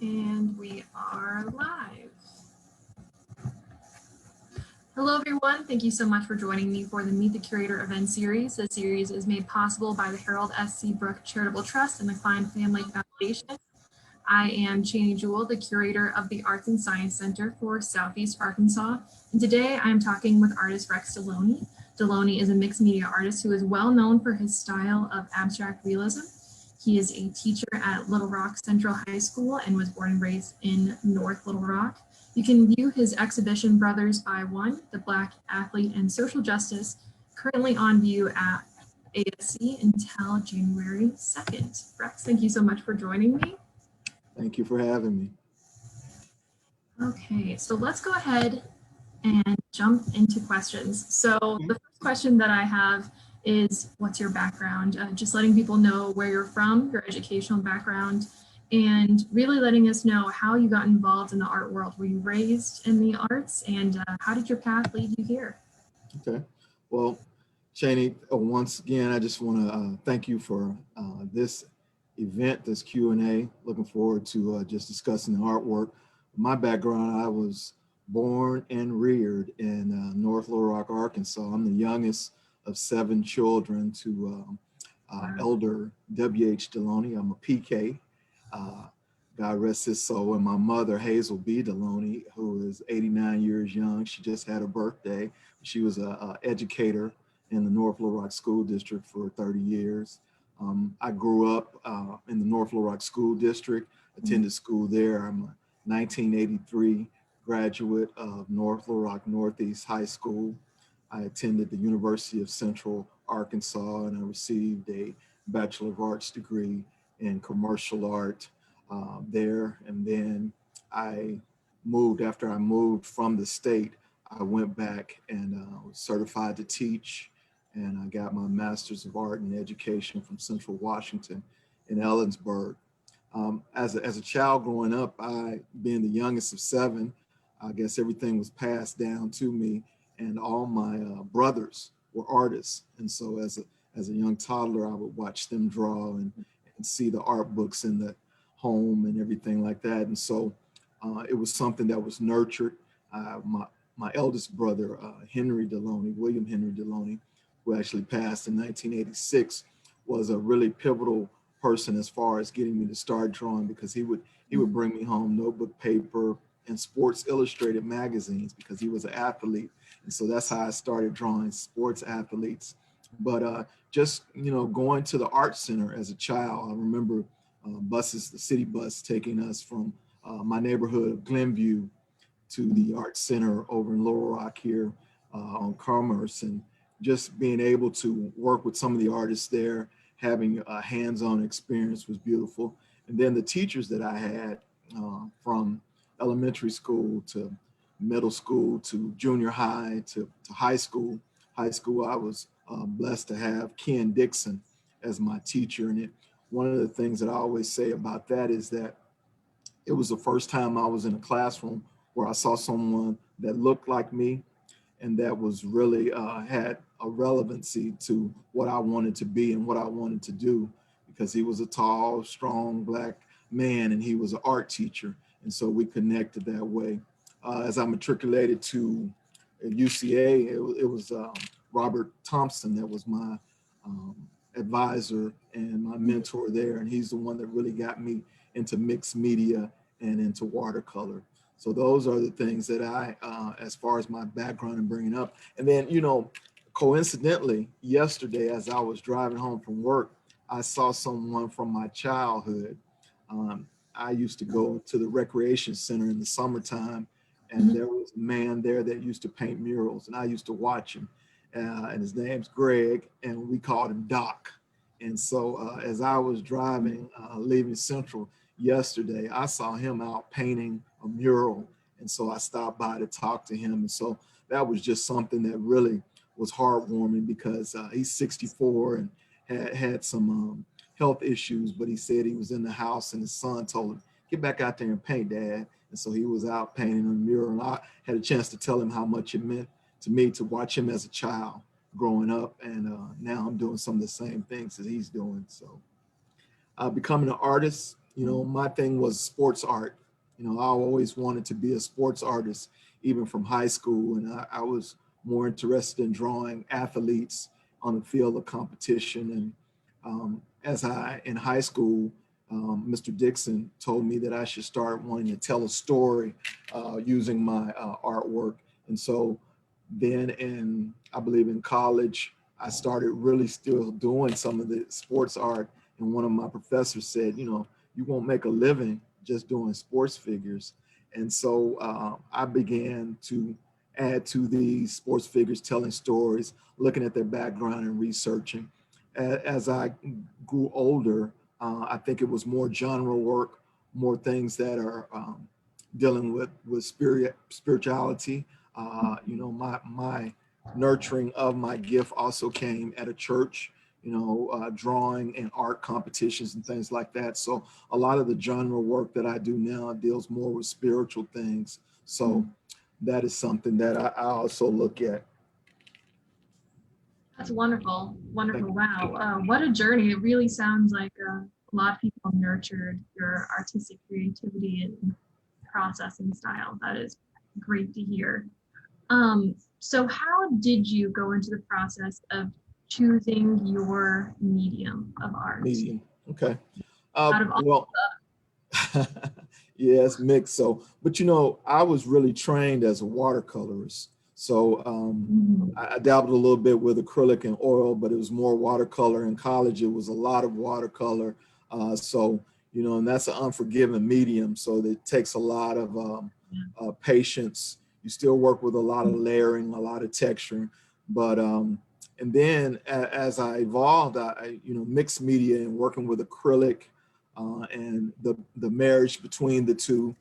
And we are live. Hello, everyone. Thank you so much for joining me for the Meet the Curator event series. This series is made possible by the Harold S. Seabrook Charitable Trust and the Kline Family Foundation. I am Chaney Jewell, the curator of the Arts and Science Center for Southeast Arkansas. And today I'm talking with artist Rex DeLoney. DeLoney is a mixed media artist who is well known for his style of abstract realism. He is a teacher at Little Rock Central High School and was born and raised in North Little Rock. You can view his exhibition Brothers by One, The Black Athlete and Social Justice, currently on view at ASC until January 2nd. Rex, thank you so much for joining me. Thank you for having me. Okay, so let's go ahead and jump into questions. So the first question that I have is, what's your background? Just letting people know where you're from, your educational background, and really letting us know how you got involved in the art world. Were you raised in the arts, and how did your path lead you here? Okay, well, Chaney, once again, I just want to thank you for this event, this Q&A. Looking forward to just discussing the artwork. My background, I was born and reared in North Little Rock, Arkansas. I'm the youngest of 7 children to elder W.H. DeLoney. I'm a PK. God rest his soul. And my mother, Hazel B. DeLoney, who is 89 years young. She just had her birthday. She was an educator in the North Little Rock School District for 30 years. I grew up in the North Little Rock School District, attended school there. I'm a 1983 graduate of North Little Rock Northeast High School. I attended the University of Central Arkansas, and I received a Bachelor of Arts degree in commercial art there. And then I moved, after I moved from the state, I went back and was certified to teach, and I got my Master's of Art in Education from Central Washington in Ellensburg. As a child growing up, I, being the youngest of 7, I guess everything was passed down to me, and all my brothers were artists. And so as a young toddler, I would watch them draw and see the art books in the home and everything like that. And so it was something that was nurtured. My eldest brother, William Henry DeLoney, who actually passed in 1986, was a really pivotal person as far as getting me to start drawing, because he would bring me home notebook paper and Sports Illustrated magazines, because he was an athlete. And so that's how I started drawing sports athletes. But just, going to the art center as a child, I remember buses, the city bus, taking us from my neighborhood of Glenview to the art center over in Little Rock here on Commerce, and just being able to work with some of the artists there, having a hands-on experience was beautiful. And then the teachers that I had from elementary school to middle school to junior high to high school. I was blessed to have Ken Dixon as my teacher. And one of the things that I always say about that is that it was the first time I was in a classroom where I saw someone that looked like me and that was really had a relevancy to what I wanted to be and what I wanted to do, because he was a tall, strong Black man and he was an art teacher. And so we connected that way. As I matriculated to UCA, it was Robert Thompson that was my advisor and my mentor there. And he's the one that really got me into mixed media and into watercolor. So those are the things that I, as far as my background and bringing up. And then, coincidentally, yesterday, as I was driving home from work, I saw someone from my childhood. I used to go to the recreation center in the summertime, and there was a man there that used to paint murals, and I used to watch him. And his name's Greg, and we called him Doc. And so as I was driving, leaving Central yesterday, I saw him out painting a mural. And so I stopped by to talk to him. And so that was just something that really was heartwarming, because he's 64 and had some health issues, but he said he was in the house and his son told him, "Get back out there and paint, Dad." And so he was out painting a mural, and I had a chance to tell him how much it meant to me to watch him as a child growing up. And now I'm doing some of the same things that he's doing. So becoming an artist, You know, my thing was sports art. You know, I always wanted to be a sports artist, even from high school. And I was more interested in drawing athletes on the field of competition. And in high school, Mr. Dixon told me that I should start wanting to tell a story using my artwork. And so then I believe in college, I started really still doing some of the sports art. And one of my professors said, you know, you won't make a living just doing sports figures. And so I began to add to these sports figures, telling stories, looking at their background and researching. As I grew older, I think it was more genre work, more things that are dealing with spirituality. You know, my nurturing of my gift also came at a church, you know, drawing and art competitions and things like that. So a lot of the genre work that I do now deals more with spiritual things. So that is something that I also look at. That's wonderful. Wonderful. Wow. What a journey. It really sounds like a lot of people nurtured your artistic creativity and processing style. That is great to hear. So how did you go into the process of choosing your medium of art? Medium. Okay. Out of all Well, yeah, it's mixed. So, but you know, I was really trained as a watercolorist. So I dabbled a little bit with acrylic and oil, but it was more watercolor. In college, it was a lot of watercolor. So, you know, and that's an unforgiving medium. So it takes a lot of patience. You still work with a lot of layering, a lot of texturing. But, and then as I evolved, you know, mixed media and working with acrylic and the marriage between the two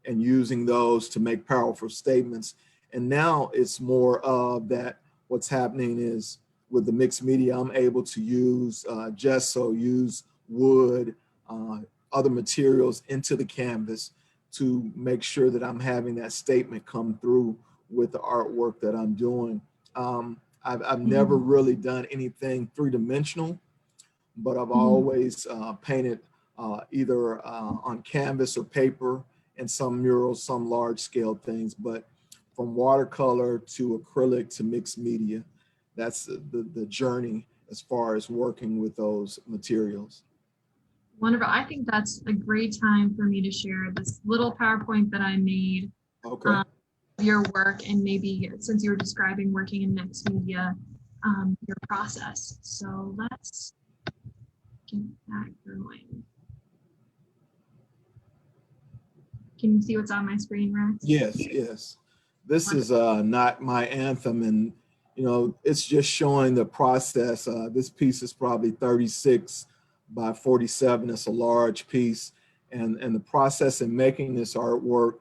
and using those to make powerful statements. And now it's more of that. What's happening is with the mixed media, I'm able to use gesso, use wood, other materials into the canvas to make sure that I'm having that statement come through with the artwork that I'm doing. I've never really done anything three-dimensional, but I've always painted either on canvas or paper and some murals, some large scale things. But from watercolor to acrylic to mixed media, that's the journey as far as working with those materials. Wonderful. I think that's a great time for me to share this little PowerPoint that I made Okay. of your work, and maybe since you were describing working in mixed media, your process. So let's get that going. Can you see what's on my screen, Rex? Yes, yes. This is not my anthem, and you know, it's just showing the process. This piece is probably 36 by 47. It's a large piece, and the process in making this artwork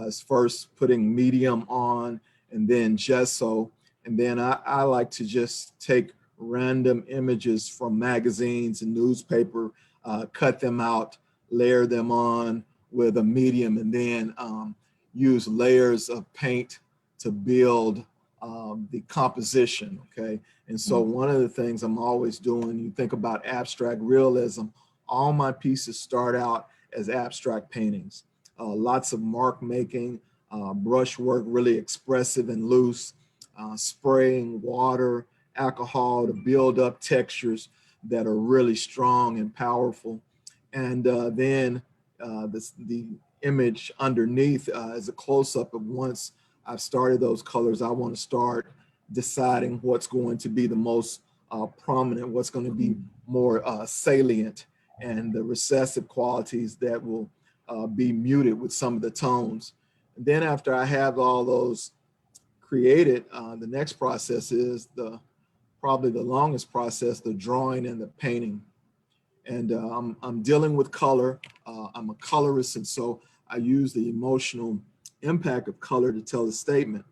is first putting medium on, and then gesso, and then I like to just take random images from magazines and newspaper, cut them out, layer them on with a medium, and then use layers of paint to build the composition, okay? And so one of the things I'm always doing, you think about abstract realism, all my pieces start out as abstract paintings. Lots of mark making, brush work, really expressive and loose, spraying water, alcohol to build up textures that are really strong and powerful. And then the image underneath is a close-up of once I've started those colors, I want to start deciding what's going to be the most prominent, what's going to be more salient, and the recessive qualities that will be muted with some of the tones. And then after I have all those created, the next process is probably the longest process, the drawing and the painting. And I'm dealing with color. I'm a colorist, and so I use the emotional impact of color to tell the statement.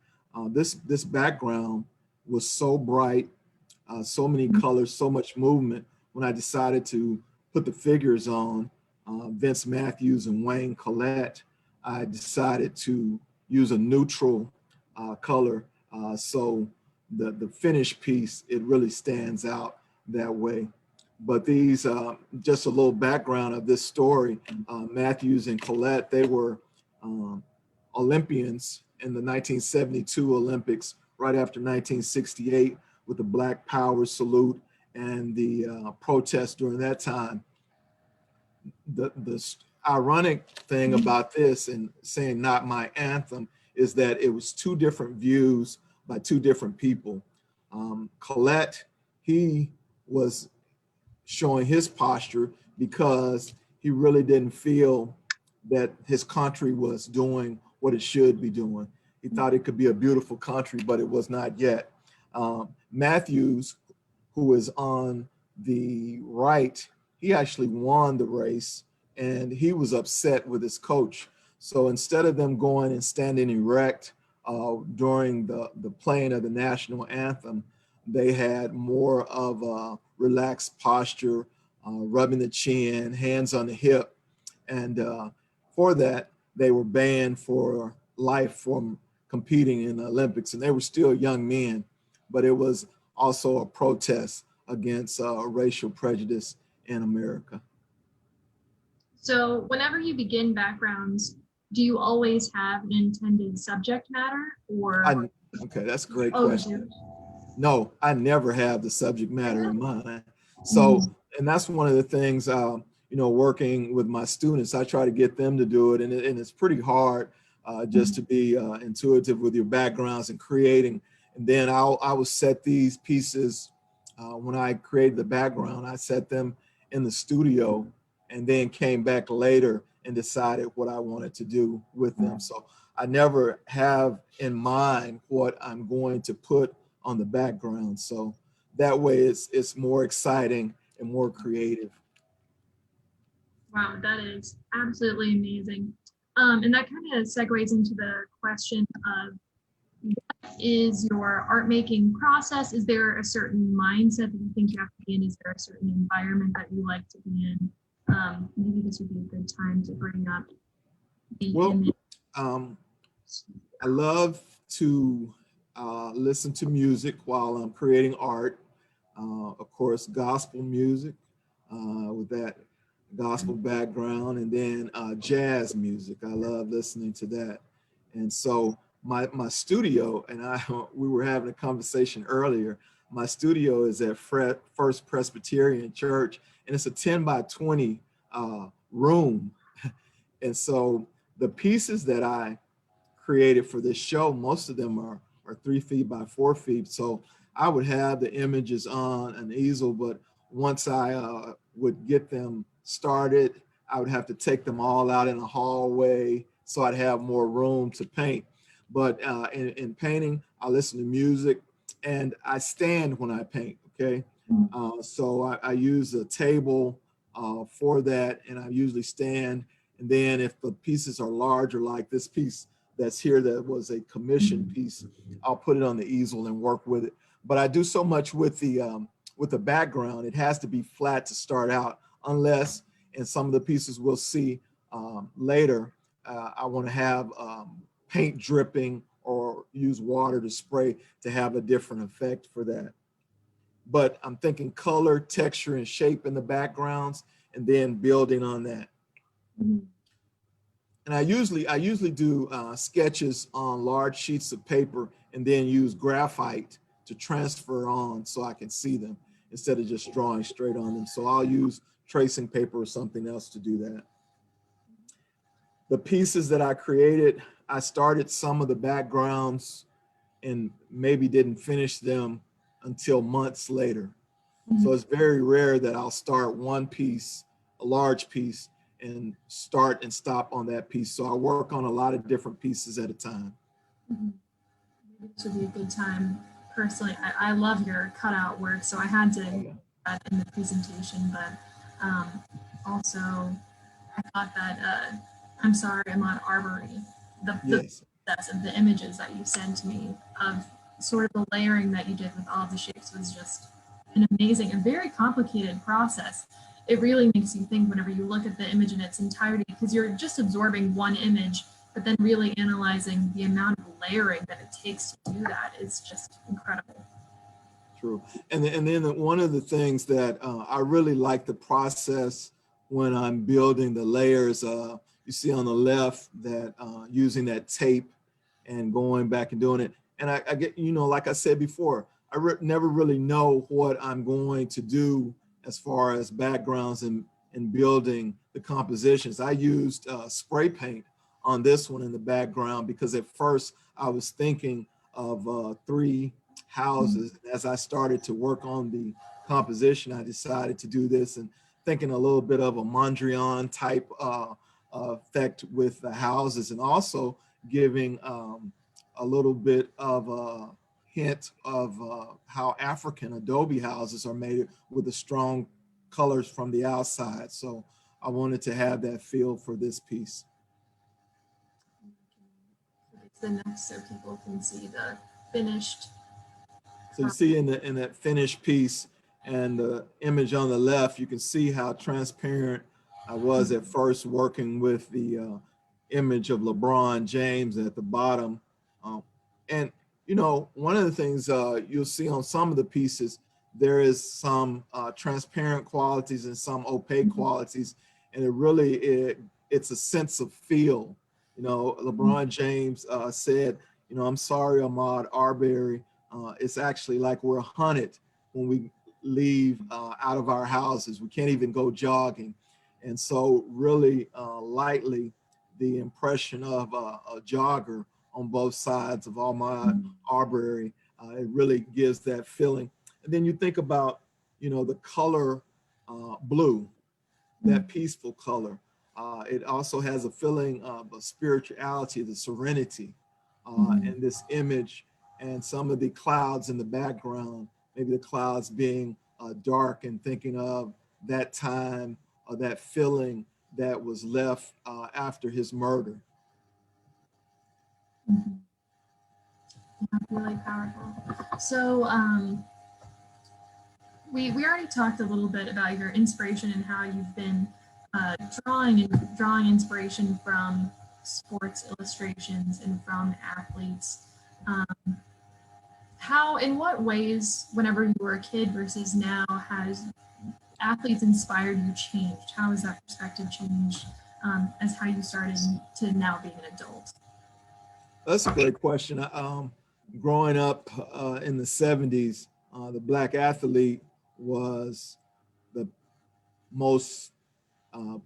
This background was so bright, so many colors, so much movement. When I decided to put the figures on, Vince Matthews and Wayne Collette, I decided to use a neutral color. So the finished piece, it really stands out that way. But these, just a little background of this story, Matthews and Colette, they were Olympians in the 1972 Olympics, right after 1968, with the Black Power salute and the protest during that time. The ironic thing about this and saying not my anthem is that it was two different views by two different people. Colette, he was showing his posture because he really didn't feel that his country was doing what it should be doing. He thought it could be a beautiful country, but it was not yet. Matthews, who is on the right, he actually won the race and he was upset with his coach. So instead of them going and standing erect during the playing of the national anthem, they had more of a relaxed posture, rubbing the chin, hands on the hip. And for that, they were banned for life from competing in the Olympics. And they were still young men, but it was also a protest against racial prejudice in America. So whenever you begin backgrounds, do you always have an intended subject matter or? Okay, that's a great question. No, I never have the subject matter in mind. So, and that's one of the things, working with my students, I try to get them to do it. And it's pretty hard just to be intuitive with your backgrounds and creating. And then I will set these pieces, when I created the background, I set them in the studio and then came back later and decided what I wanted to do with them. So I never have in mind what I'm going to put on the background. So that way it's more exciting and more creative. Wow, that is absolutely amazing. And that kind of segues into the question of what is your art making process? Is there a certain mindset that you think you have to be in? Is there a certain environment that you like to be in? Maybe this would be a good time to bring up the image. I love to listen to music while I'm creating art. Of course, gospel music with that gospel background, and then jazz music. I love listening to that. And so my studio, and we were having a conversation earlier, my studio is at First Presbyterian Church, and it's a 10 by 20 room. And so the pieces that I created for this show, most of them are 3 feet by 4 feet. So I would have the images on an easel, but once I would get them started, I would have to take them all out in a hallway so I'd have more room to paint. But in painting, I listen to music and I stand when I paint, okay? So I use a table for that, and I usually stand. And then if the pieces are larger, like this piece that's here that was a commission piece, I'll put it on the easel and work with it. But I do so much with the background. It has to be flat to start out, unless in some of the pieces we'll see later, I want to have paint dripping or use water to spray to have a different effect for that. But I'm thinking color, texture, and shape in the backgrounds, and then building on that. And I usually do sketches on large sheets of paper and then use graphite to transfer on so I can see them instead of just drawing straight on them. So I'll use tracing paper or something else to do that. The pieces that I created, I started some of the backgrounds and maybe didn't finish them until months later. So it's very rare that I'll start one piece, a large piece, and start and stop on that piece. So I work on a lot of different pieces at a time. This would be a good time. Personally, I love your cutout work, so I had to put that in the presentation, but also I thought that, I'm sorry, I'm on Arbory. The process of the images that you sent to me of sort of the layering that you did with all of the shapes was just an amazing and very complicated process. It really makes you think whenever you look at the image in its entirety, because you're just absorbing one image, but then really analyzing the amount of layering that it takes to do that is just incredible. true. And then one of the things that I really like the process when I'm building the layers, you see on the left that using that tape and going back and doing it. And I get, you know, like I said before, never really know what I'm going to do as far as backgrounds and building the compositions. I used spray paint on this one in the background because at first I was thinking of 3 houses. As I started to work on the composition, I decided to do this and thinking a little bit of a Mondrian type effect with the houses, and also giving a little bit of a hint of how African adobe houses are made with the strong colors from the outside. So I wanted to have that feel for this piece. It's the next so people can see the finished. So you see in that finished piece and the image on the left, you can see how transparent I was at first working with the image of LeBron James at the bottom. And you know, one of the things you'll see on some of the pieces, there is some transparent qualities and some opaque qualities, and it's a sense of feel. You know, LeBron James said, you know, I'm sorry, Ahmaud Arbery. It's actually like we're hunted when we leave out of our houses. We can't even go jogging. And so really lightly, the impression of a jogger on both sides of Ahmaud Arbery, it really gives that feeling. And then you think about, you know, the color blue, that peaceful color. It also has a feeling of a spirituality, the serenity in this image, and some of the clouds in the background, maybe the clouds being dark, and thinking of that time or that feeling that was left after his murder. Really powerful. So we already talked a little bit about your inspiration and how you've been drawing inspiration from sports illustrations and from athletes. How, in what ways, whenever you were a kid versus now, has athletes inspired you changed? How has that perspective changed as how you started to now being an adult? That's a great question. Growing up in the 70s, the Black athlete was the most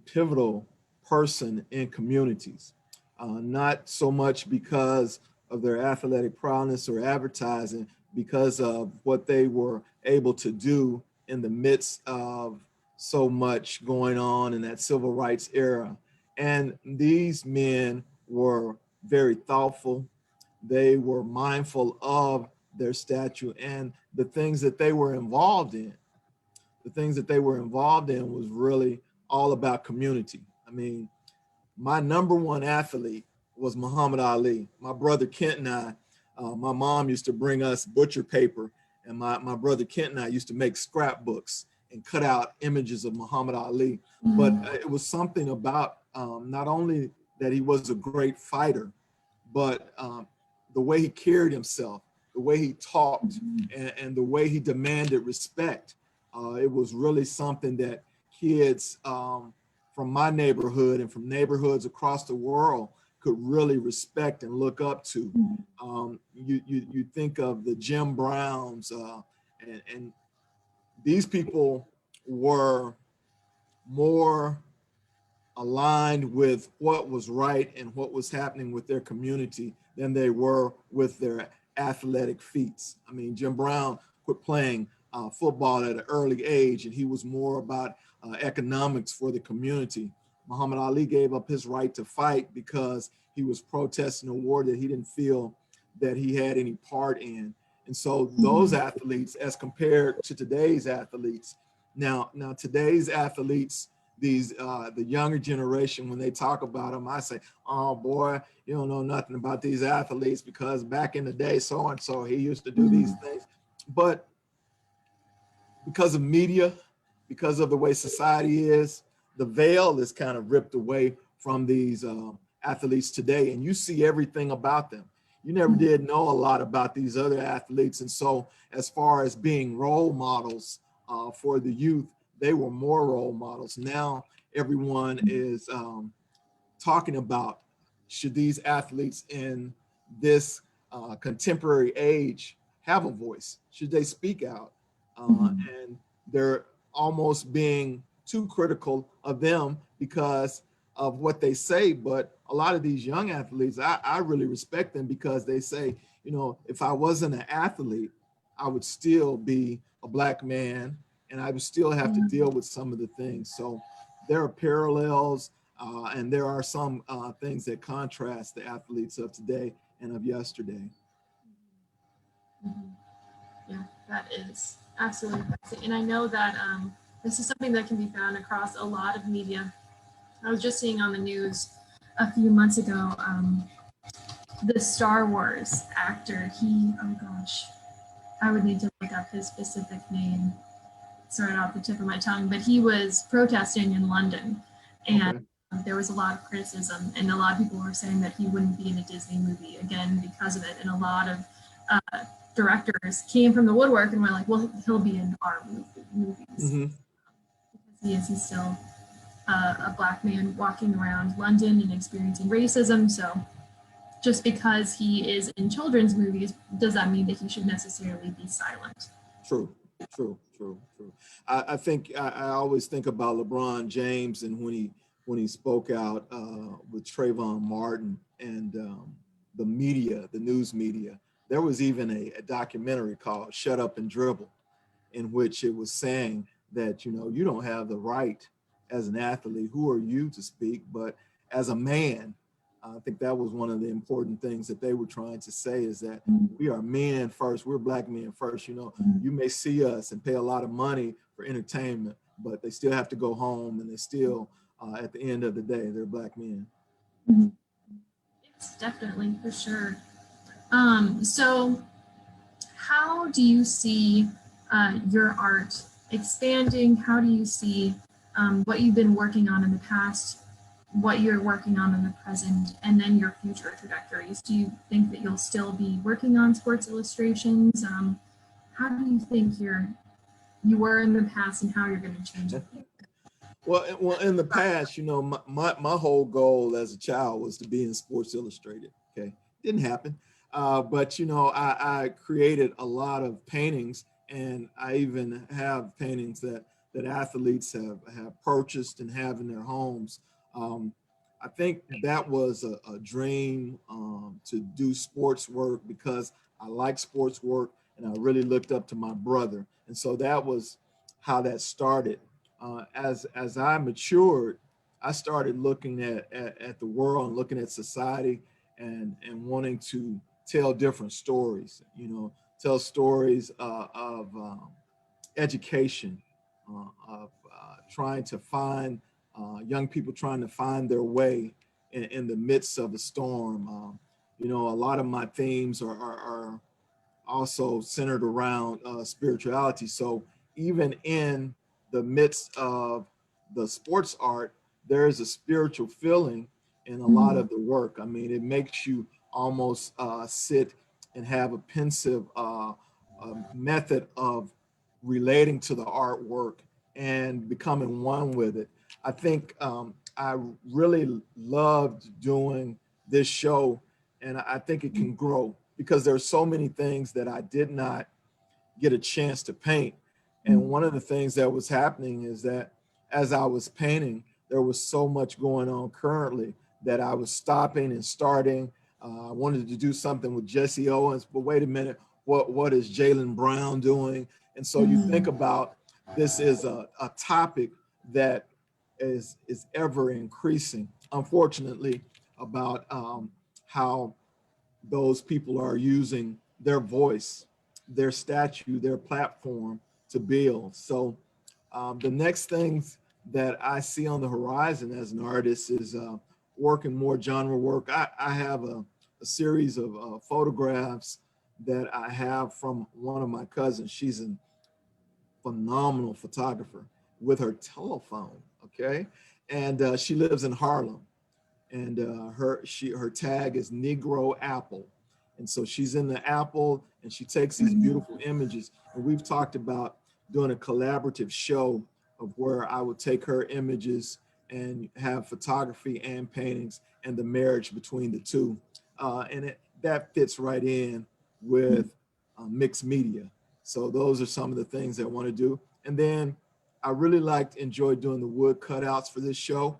pivotal person in communities, not so much because of their athletic prowess or advertising, because of what they were able to do in the midst of so much going on in that civil rights era. And these men were very thoughtful. They were mindful of their statue and the things that they were involved in. The things that they were involved in was really all about community. I mean, my number one athlete was Muhammad Ali. My brother Kent and I, my mom used to bring us butcher paper, and my brother Kent and I used to make scrapbooks and cut out images of Muhammad Ali. But it was something about not only that he was a great fighter, but the way he carried himself, the way he talked, and the way he demanded respect. It was really something that kids from my neighborhood and from neighborhoods across the world could really respect and look up to. You think of the Jim Browns, and these people were more aligned with what was right and what was happening with their community than they were with their athletic feats. I mean, Jim Brown quit playing football at an early age, and he was more about economics for the community. Muhammad Ali gave up his right to fight because he was protesting a war that he didn't feel that he had any part in. And so those athletes, as compared to today's athletes, now today's athletes, these the younger generation, when they talk about them, I say, oh boy, you don't know nothing about these athletes, because back in the day, so and so, he used to do these things. But because of media, because of the way society is, the veil is kind of ripped away from these athletes today, and you see everything about them. you never did know a lot about these other athletes. And so as far as being role models for the youth, they were more role models. Now everyone is talking about, should these athletes in this contemporary age have a voice? Should they speak out? And they're almost being too critical of them because of what they say. But a lot of these young athletes, I really respect them because they say, you know, if I wasn't an athlete, I would still be a Black man and I would still have to deal with some of the things. So there are parallels and there are some things that contrast the athletes of today and of yesterday. Yeah, that is absolutely fascinating. And I know that this is something that can be found across a lot of media. I was just seeing on the news a few months ago, the Star Wars actor, oh gosh, I would need to look up his specific name. It's right off the tip of my tongue, but he was protesting in London, and Okay. there was a lot of criticism, and a lot of people were saying that he wouldn't be in a Disney movie again because of it. And a lot of directors came from the woodwork and were like, well, he'll be in our movies. Because he's still a Black man walking around London and experiencing racism. So just because he is in children's movies, does that mean that he should necessarily be silent? True. I think I always think about LeBron James and when he spoke out with Trayvon Martin and the media, the news media. There was even a documentary called "Shut Up and Dribble," in which it was saying that, you know, you don't have the right as an athlete. Who are you to speak? But as a man, I think that was one of the important things that they were trying to say, is that we are men first. We're Black men first. You know, you may see us and pay a lot of money for entertainment, but they still have to go home, and they still, at the end of the day, they're Black men. Yes, definitely, for sure. So how do you see your art expanding? How do you see what you've been working on in the past, what you're working on in the present, and then your future trajectories? Do you think that you'll still be working on sports illustrations? How do you think you were in the past and how you're going to change it? Well, in the past, you know, my whole goal as a child was to be in Sports Illustrated. Okay, didn't happen, but you know, I created a lot of paintings, and I even have paintings that athletes have purchased and have in their homes. I think that was a dream to do sports work because I like sports work, and I really looked up to my brother, and so that was how that started. As I matured, I started looking at the world and looking at society and wanting to tell different stories, you know, tell stories of education, of trying to find young people trying to find their way in the midst of a storm. You know, a lot of my themes are also centered around spirituality. So even in the midst of the sports art, there is a spiritual feeling in a lot of the work. I mean, it makes you almost sit and have a pensive method of relating to the artwork and becoming one with it. I think I really loved doing this show, and I think it can grow because there's so many things that I did not get a chance to paint. And one of the things that was happening is that as I was painting, there was so much going on currently that I was stopping and starting. I wanted to do something with Jesse Owens, but wait a minute, what is Jaylen Brown doing? And so you think about, this is a topic that is ever increasing, unfortunately, about how those people are using their voice, their statue, their platform to build. So the next things that I see on the horizon as an artist is working more genre work. I have a series of photographs that I have from one of my cousins. She's a phenomenal photographer with her telephone, okay? And she lives in Harlem, and her tag is Negro Apple. And so she's in the Apple and she takes these beautiful images. And we've talked about doing a collaborative show of where I would take her images and have photography and paintings and the marriage between the two. That fits right in with mixed media. So those are some of the things that I want to do. And then I really enjoy doing the wood cutouts for this show.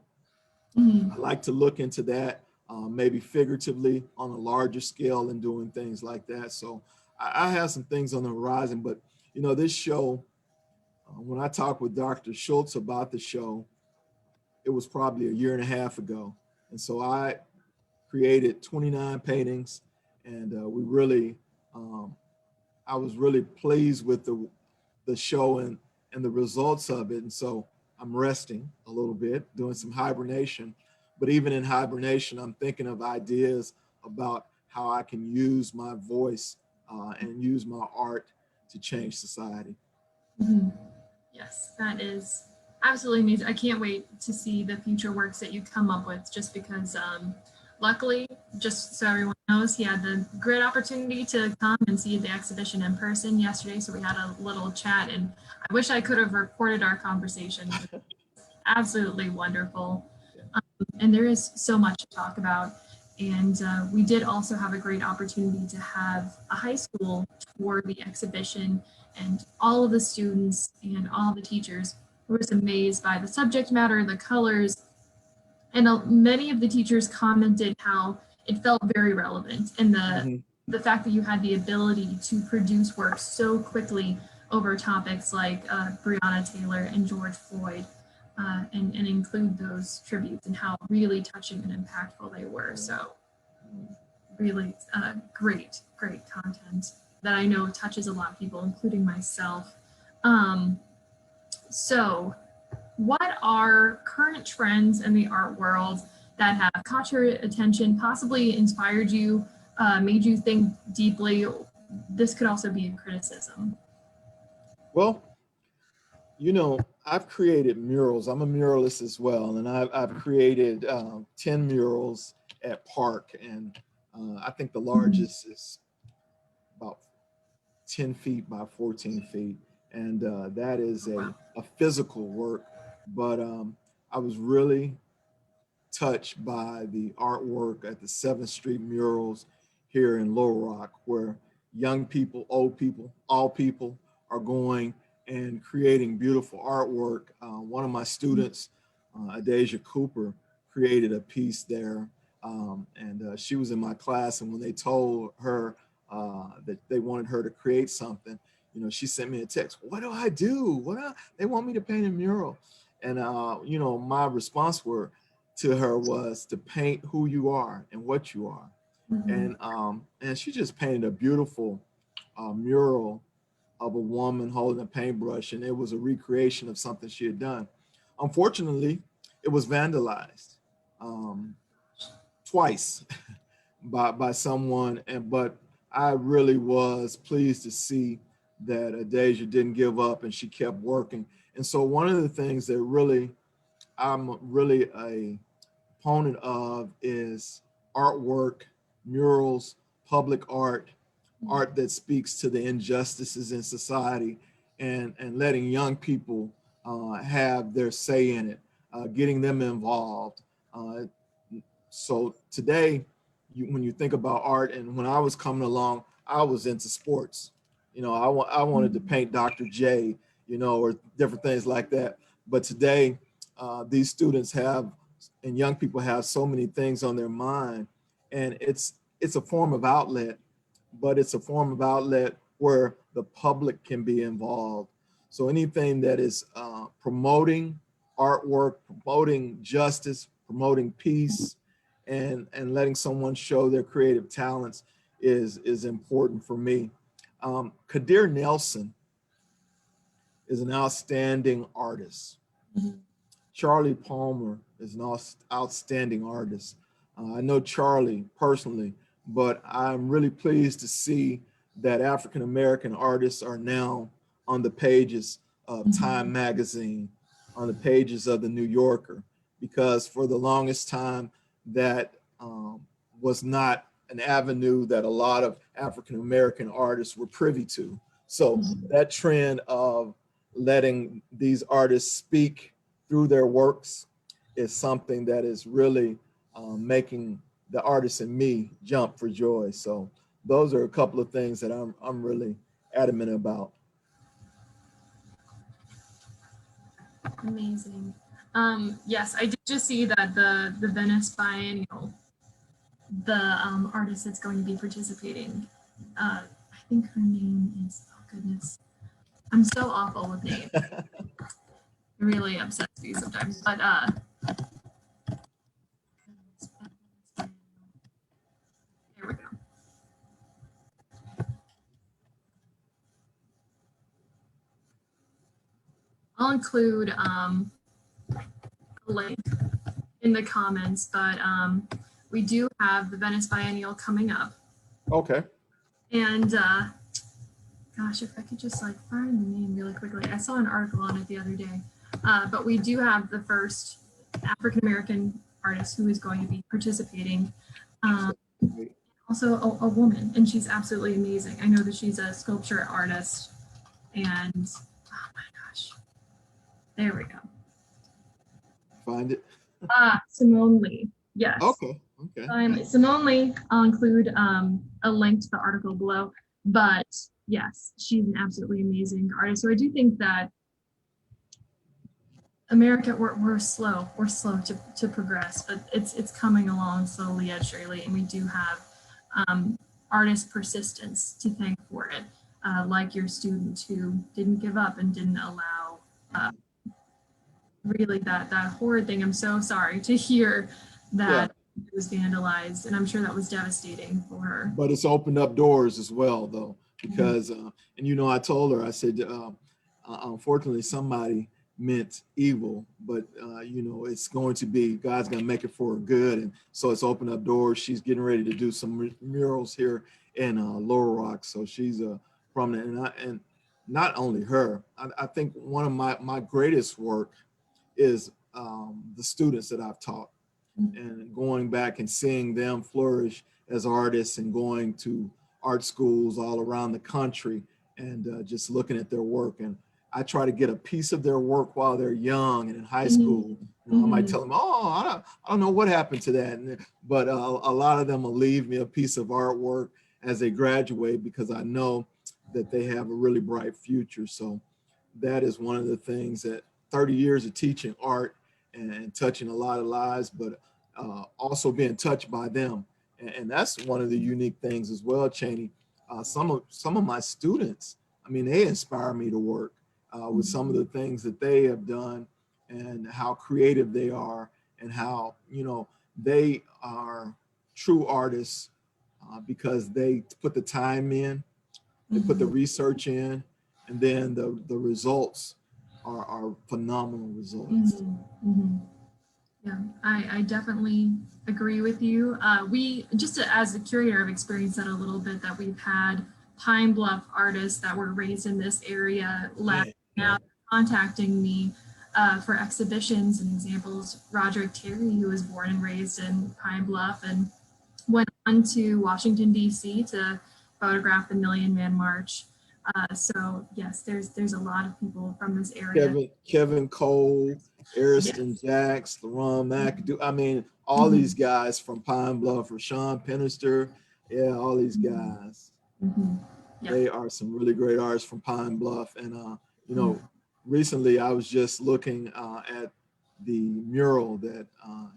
I like to look into that, maybe figuratively on a larger scale and doing things like that. So I have some things on the horizon, but you know, this show, when I talked with Dr. Schultz about the show, it was probably a year and a half ago. And so I created 29 paintings and I was really pleased with the show and the results of it. And so I'm resting a little bit, doing some hibernation. But even in hibernation, I'm thinking of ideas about how I can use my voice and use my art to change society. Yes, that is absolutely amazing. I can't wait to see the future works that you come up with, just because luckily, just so everyone knows, he had the great opportunity to come and see the exhibition in person yesterday. So we had a little chat, and I wish I could have recorded our conversation. Absolutely wonderful. And there is so much to talk about. And we did also have a great opportunity to have a high school tour the exhibition, and all of the students and all the teachers were just amazed by the subject matter, the colors, and many of the teachers commented how it felt very relevant, and the fact that you had the ability to produce work so quickly over topics like Breonna Taylor and George Floyd, and include those tributes and how really touching and impactful they were. So really great content that I know touches a lot of people, including myself. So what are current trends in the art world that have caught your attention, possibly inspired you, made you think deeply? This could also be a criticism. Well, you know, I've created murals. I'm a muralist as well. And I've created 10 murals at Park. And I think the largest is about 10 feet by 14 feet. And that is a physical work. But I was really touched by the artwork at the 7th Street murals here in Little Rock, where young people, old people, all people are going and creating beautiful artwork. One of my students, Adasia Cooper, created a piece there. And she was in my class, and when they told her that they wanted her to create something, you know, she sent me a text, what do I do? They want me to paint a mural. And, you know, my response to her was to paint who you are and what you are. And she just painted a beautiful mural of a woman holding a paintbrush, and it was a recreation of something she had done. Unfortunately, it was vandalized twice by someone, but I really was pleased to see that Adasia didn't give up and she kept working. And so one of the things that I'm really a proponent of is artwork, murals, public art that speaks to the injustices in society, and letting young people have their say in it, getting them involved. So today, when you think about art, and when I was coming along, I was into sports. You know, I wanted to paint Dr. J, you know, or different things like that. But today, these students and young people have so many things on their mind, and it's a form of outlet, but it's a form of outlet where the public can be involved. So anything that is promoting artwork, promoting justice, promoting peace, and letting someone show their creative talents is important for me. Kadir Nelson is an outstanding artist. Charlie Palmer is an outstanding artist. I know Charlie personally, but I'm really pleased to see that African-American artists are now on the pages of Time magazine, on the pages of the New Yorker, because for the longest time that was not an avenue that a lot of African-American artists were privy to. So that trend of letting these artists speak through their works is something that is really making the artist in me jump for joy. So those are a couple of things that I'm really adamant about. Amazing. Yes, I did just see that the Venice Biennial, the artist that's going to be participating, I think her name is, oh goodness, I'm so awful with names. It really upsets me sometimes. But there we go. I'll include a link in the comments, but we do have the Venice Biennial coming up. Okay. And gosh, if I could just like find the name really quickly. I saw an article on it the other day. But we do have the first African-American artist who is going to be participating. Also a woman, and she's absolutely amazing. I know that she's a sculpture artist, and oh my gosh, there we go. Find it. Simone Lee. Yes. Okay. Okay. Finally, Simone Lee. I'll include a link to the article below. But yes, she's an absolutely amazing artist. So I do think that America, we're slow. We're slow to progress, but it's coming along slowly yet surely, and we do have artist persistence to thank for it, like your student who didn't give up and didn't allow really that horrid thing. I'm so sorry to hear that it was vandalized, and I'm sure that was devastating for her. But it's opened up doors as well, though, because and you know, I told her, I said, unfortunately, somebody meant evil, but you know, it's going to be, God's going to make it for her good, and so it's opened up doors. She's getting ready to do some murals here in Little Rock, so she's prominent, and not only her. I think one of my greatest work is the students that I've taught, and going back and seeing them flourish as artists and going to art schools all around the country and just looking at their work. And I try to get a piece of their work while they're young and in high school. You know, I might tell them, oh, I don't know what happened to that. But a lot of them will leave me a piece of artwork as they graduate, because I know that they have a really bright future. So that is one of the things that 30 years of teaching art and touching a lot of lives, but also being touched by them. And that's one of the unique things as well, Chaney. Some of my students, I mean, they inspire me to work with some of the things that they have done and how creative they are, and how, you know, they are true artists because they put the time in, they put the research in, and then the results are phenomenal results. Yeah, I definitely agree with you. We, just as the curator, have experienced that a little bit, that we've had Pine Bluff artists that were raised in this area now contacting me for exhibitions and examples. Roderick Terry, who was born and raised in Pine Bluff and went on to Washington, D.C. to photograph the Million Man March. So yes, there's a lot of people from this area. Kevin Cole, Ariston Jacks, LaRon McAdoo. I mean, all these guys from Pine Bluff, Rashawn Pennister, all these guys. They are some really great artists from Pine Bluff. And you know, recently I was just looking at the mural that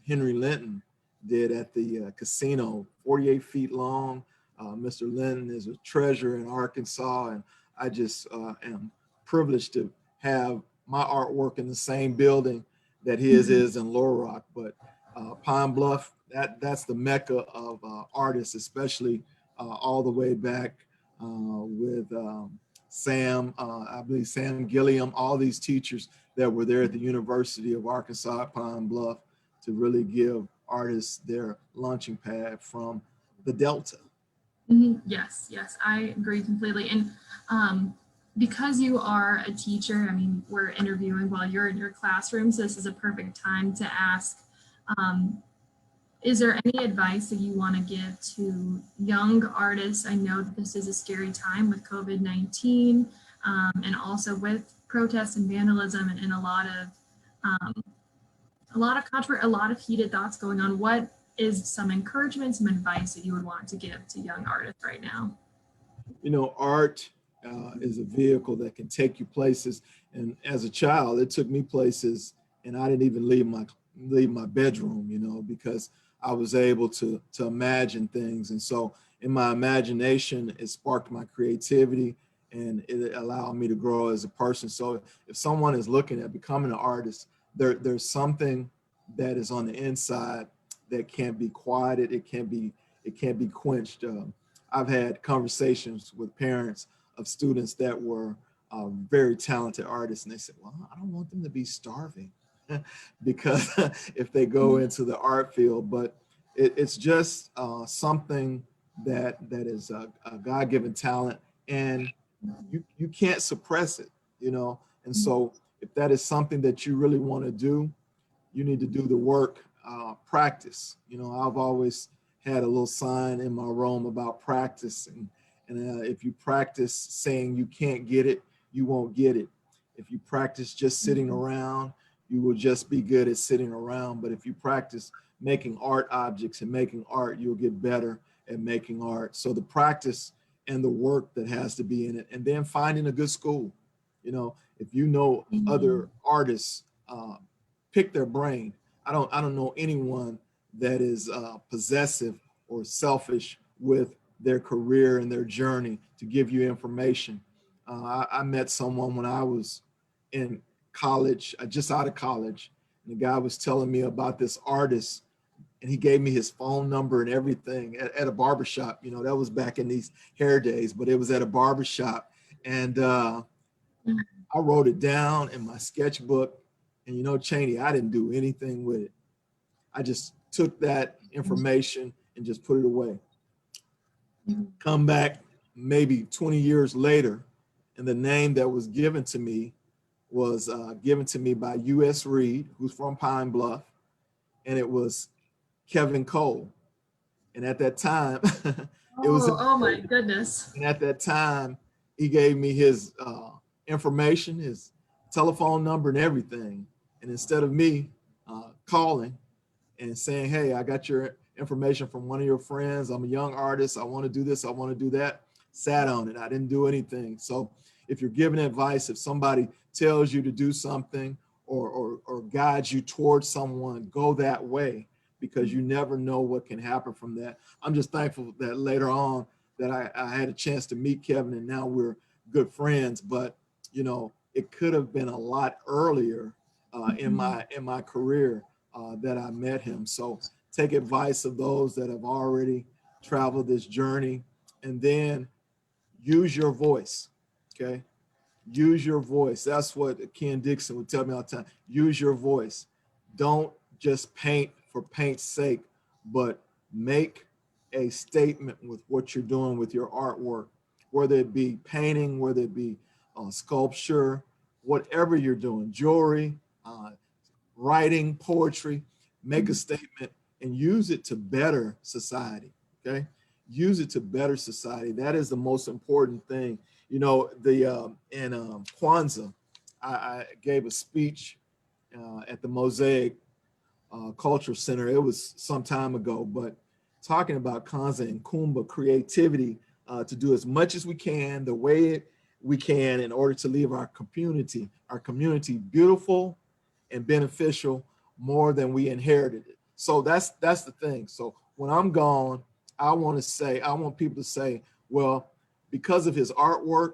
Henry Linton did at the casino, 48 feet long. Mr. Linton is a treasure in Arkansas, and I just am privileged to have my artwork in the same building that his is in Little Rock. But Pine Bluff, that's the mecca of artists, especially all the way back with Sam, I believe Sam Gilliam, all these teachers that were there at the University of Arkansas at Pine Bluff to really give artists their launching pad from the Delta. Yes, I agree completely. And because you are a teacher, I mean, we're interviewing while you're in your classroom, so this is a perfect time to ask, Is there any advice that you want to give to young artists? I know that this is a scary time with COVID-19 and also with protests and vandalism and um, a lot of heated thoughts going on. What is some encouragement, some advice that you would want to give to young artists right now? You know, art is a vehicle that can take you places. And as a child, it took me places, and I didn't even leave my bedroom, you know, because I was able to imagine things. And so in my imagination, it sparked my creativity and it allowed me to grow as a person. So if someone is looking at becoming an artist, there's something that is on the inside that can't be quieted. It can't be quenched. I've had conversations with parents of students that were very talented artists, and they said, well, I don't want them to be starving because if they go into the art field, but it's just something that is a God-given talent, and you can't suppress it, you know. And so if that is something that you really want to do, you need to do the work, practice. You know, I've always had a little sign in my room about practice. And if you practice saying you can't get it, you won't get it. If you practice just sitting around, you will just be good at sitting around. But if you practice making art objects and making art, you'll get better at making art. So the practice and the work that has to be in it, and then finding a good school. You know, if you know other artists, pick their brain. I don't know anyone that is possessive or selfish with their career and their journey to give you information. I met someone when I was in college, just out of college, and the guy was telling me about this artist, and he gave me his phone number and everything at a barbershop. You know, that was back in these hair days, but it was at a barbershop. And I wrote it down in my sketchbook. And you know, Chaney, I didn't do anything with it. I just took that information and just put it away. Come back maybe 20 years later, and the name that was given to me was given to me by U.S. Reed, who's from Pine Bluff, and it was Kevin Cole. And at that time, it was. Oh my goodness. And at that time, he gave me his information, his telephone number, and everything. And instead of me calling and saying, hey, I got your information from one of your friends, I'm a young artist, I want to do this, I want to do that, sat on it. I didn't do anything. So if you're giving advice, if somebody tells you to do something or guides you towards someone, go that way, because you never know what can happen from that. I'm just thankful that later on that I had a chance to meet Kevin, and now we're good friends. But you know, it could have been a lot earlier in my career that I met him. So take advice of those that have already traveled this journey, and then use your voice. Okay, use your voice. That's what Ken Dixon would tell me all the time. Use your voice. Don't just paint for paint's sake, but make a statement with what you're doing with your artwork, whether it be painting, whether it be sculpture, whatever you're doing, jewelry, writing, poetry. Make a statement and use it to better society. Okay, use it to better society. That is the most important thing. You know, in Kwanzaa, I gave a speech at the Mosaic Culture Center. It was some time ago, but talking about Kwanzaa and Kumba, creativity, to do as much as we can, the way we can, in order to leave our community beautiful and beneficial more than we inherited it. So that's the thing. So when I'm gone, I want people to say, well, because of his artwork,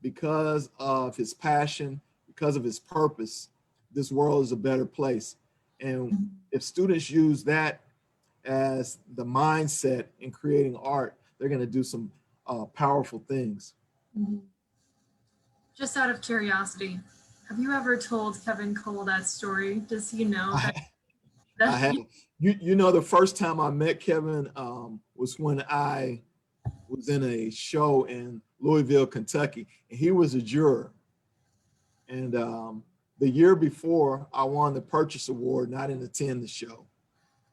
because of his passion, because of his purpose, this world is a better place. And if students use that as the mindset in creating art, they're going to do some powerful things. Just out of curiosity, have you ever told Kevin Cole that story? Does he know that I have. You know, the first time I met Kevin was when I was in a show in Louisville, Kentucky, and he was a juror. And the year before, I won the Purchase Award, and I didn't attend the show.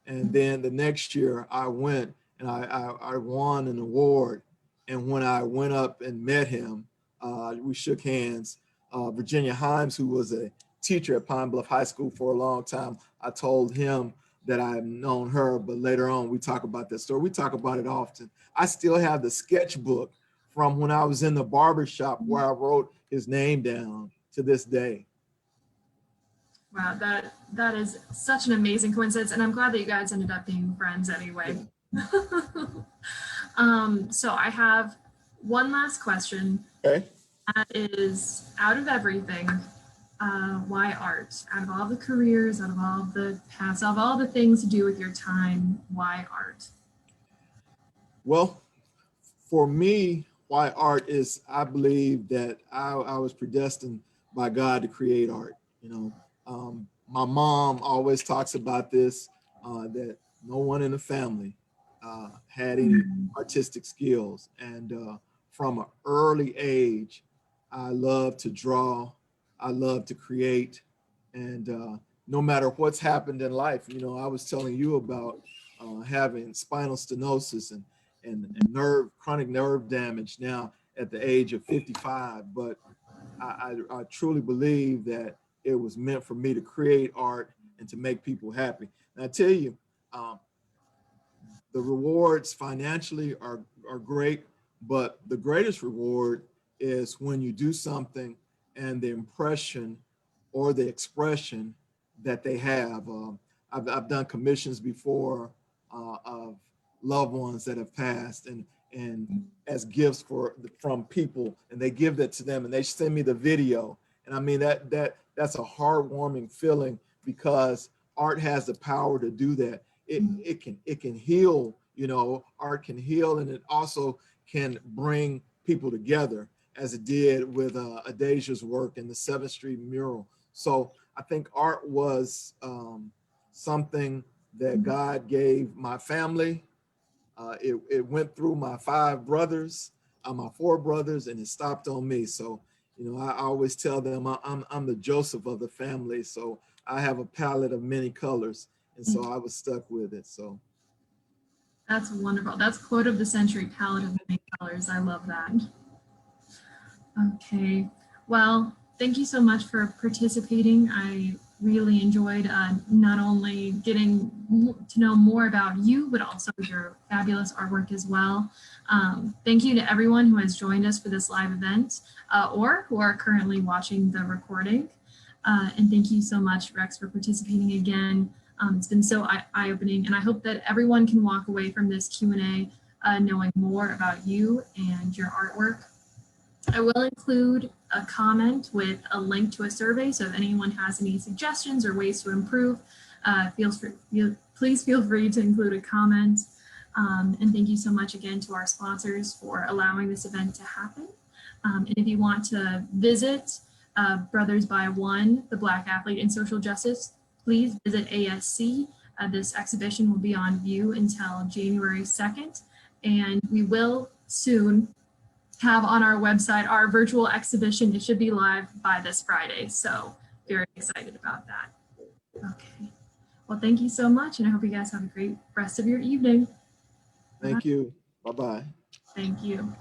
And then the next year I went and I won an award. And when I went up and met him, we shook hands. Virginia Himes, who was a teacher at Pine Bluff High School for a long time, I told him that I've known her, but later on we talk about that story. We talk about it often. I still have the sketchbook from when I was in the barber shop where I wrote his name down to this day. Wow, that is such an amazing coincidence, and I'm glad that you guys ended up being friends anyway. Yeah. So I have one last question. Okay. That is, out of everything, why art? Out of all the careers, out of all the paths, out of all the things to do with your time, why art? Well, for me, why art is, I believe that I was predestined by God to create art. You know, my mom always talks about this, that no one in the family had any artistic skills. And from an early age, I love to draw, I love to create. And no matter what's happened in life, you know, I was telling you about having spinal stenosis and chronic nerve damage now at the age of 55. But I truly believe that it was meant for me to create art and to make people happy. And I tell you, the rewards financially are great, but the greatest reward is when you do something and the impression or the expression that they have. I've done commissions before of loved ones that have passed, and as gifts from people, and they give that to them and they send me the video. And I mean, that's a heartwarming feeling, because art has the power to do that. It can heal, you know, art can heal, and it also can bring people together, as it did with Adacia's work in the 7th Street mural. So I think art was something that God gave my family. It went through my 5 brothers, my 4 brothers, and it stopped on me. So, you know, I always tell them I'm the Joseph of the family. So I have a palette of many colors. And so I was stuck with it. So that's wonderful. That's quote of the century, palette of many colors. I love that. Okay, well, thank you so much for participating. I really enjoyed not only getting to know more about you, but also your fabulous artwork as well. Thank you to everyone who has joined us for this live event or who are currently watching the recording. And thank you so much, Rex, for participating again. It's been so eye-opening, and I hope that everyone can walk away from this Q&A knowing more about you and your artwork. I will include a comment with a link to a survey, so if anyone has any suggestions or ways to improve, please feel free to include a comment. And thank you so much again to our sponsors for allowing this event to happen. And if you want to visit Brothers by One, the Black Athlete in Social Justice, please visit ASC. This exhibition will be on view until January 2nd, and we will soon have on our website our virtual exhibition. It should be live by this Friday, so very excited about that. Okay, well, thank you so much, and I hope you guys have a great rest of your evening. Thank you. Bye-bye. Thank you.